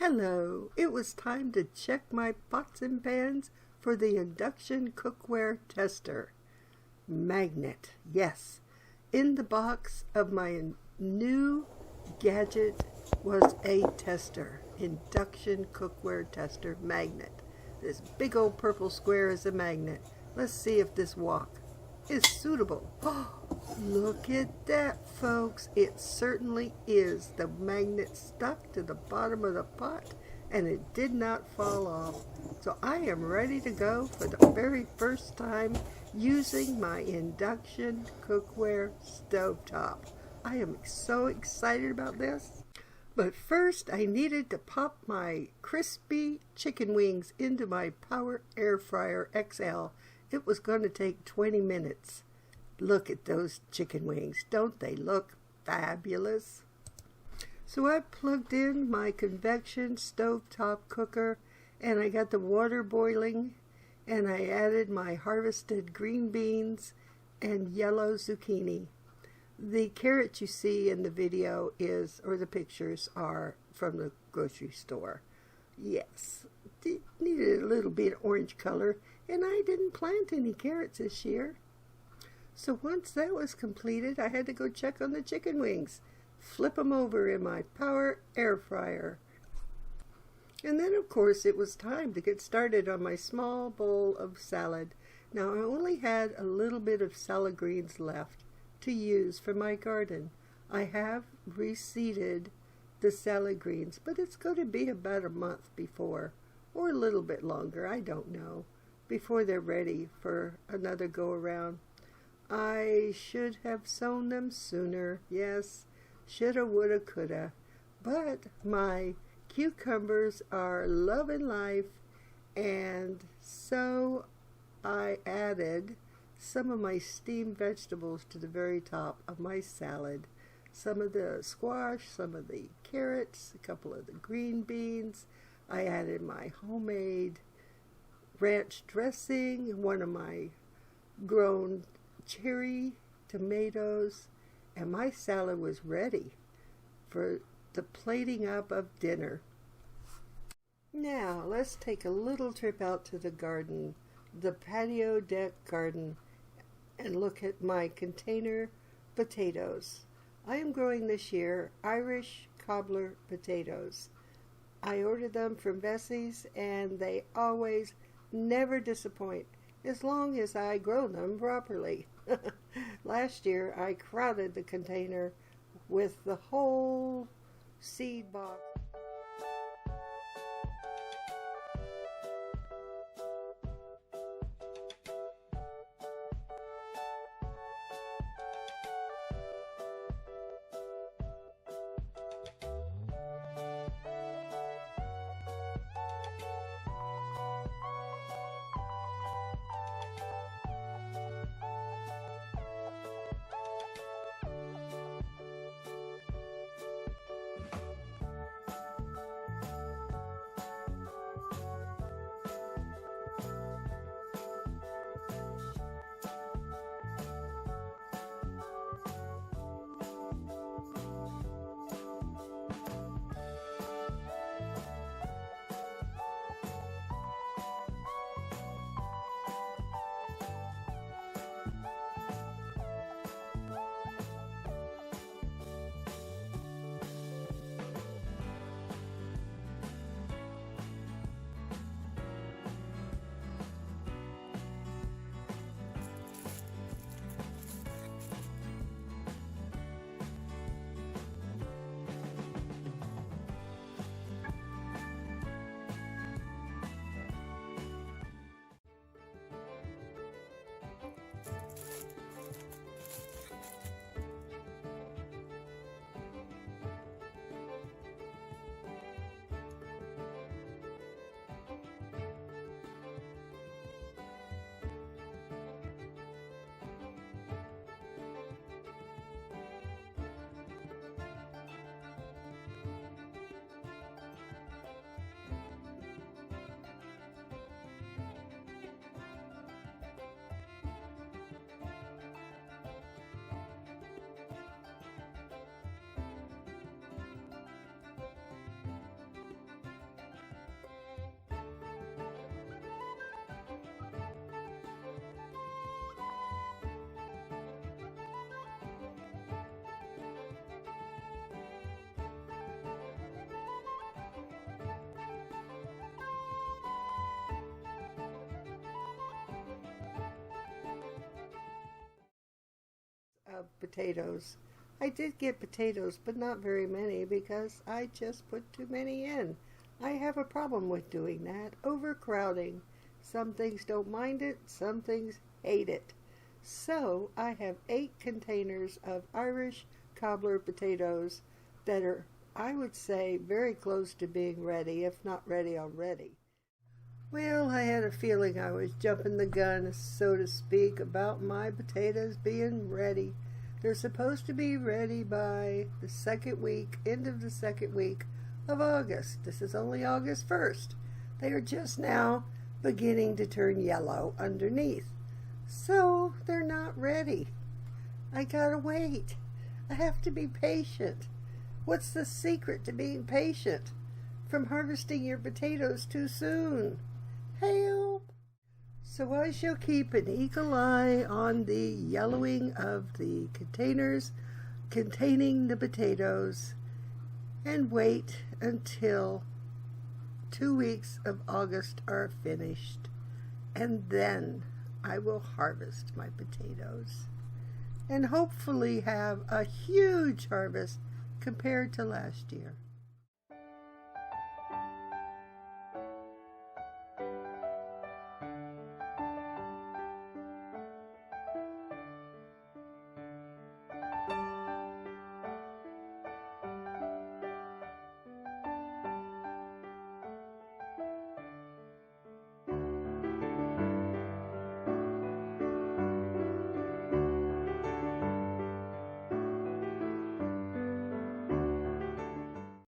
Hello, it was time to check my pots and pans for the induction cookware tester. Magnet, yes. In the box of my new gadget was a tester, induction cookware tester magnet. This big old purple square is a magnet. Let's see if this wok is suitable. Oh, look at that, folks. It certainly is. The magnet stuck to the bottom of the pot and it did not fall off. So I am ready to go for the very first time using my induction cookware stovetop. I am so excited about this. But first I needed to pop my crispy chicken wings into my Power Air Fryer XL. It was going to take 20 minutes. Look at those chicken wings. Don't they look fabulous? So I plugged in my convection stovetop cooker and I got the water boiling and I added my harvested green beans and yellow zucchini. The carrots you see in the video or the pictures are from the grocery store. Yes, it needed a little bit of orange color and I didn't plant any carrots this year. So once that was completed, I had to go check on the chicken wings. Flip them over in my Power Air Fryer. And then, of course, it was time to get started on my small bowl of salad. Now, I only had a little bit of salad greens left to use for my garden. I have reseeded the salad greens, but it's going to be about a month before, or a little bit longer, I don't know, before they're ready for another go-around. I should have sown them sooner. Yes, shoulda, woulda, coulda. But my cucumbers are loving life, and so I added some of my steamed vegetables to the very top of my salad. Some of the squash, some of the carrots, a couple of the green beans. I added my homemade ranch dressing, one of my grown cherry tomatoes, and my salad was ready for the plating up of dinner. Now let's take a little trip out to the garden, the patio deck garden, and look at my container potatoes. I am growing this year Irish cobbler potatoes. I ordered them from Bessie's and they always never disappoint as long as I grow them properly. Last year I crowded the container with the whole seed box. of potatoes. I did get potatoes, but not very many because I just put too many in. I have a problem with doing that, overcrowding. Some things don't mind it, some things hate it. So I have 8 containers of Irish cobbler potatoes that are, I would say, very close to being ready, if not ready already. Well, I had a feeling I was jumping the gun, so to speak, about my potatoes being ready. They're supposed to be ready by the end of the second week of August. This is only August 1st. They are just now beginning to turn yellow underneath. So they're not ready. I gotta wait. I have to be patient. What's the secret to being patient? From harvesting your potatoes too soon. Help! So I shall keep an eagle eye on the yellowing of the containers containing the potatoes and wait until 2 weeks of August are finished, and then I will harvest my potatoes and hopefully have a huge harvest compared to last year.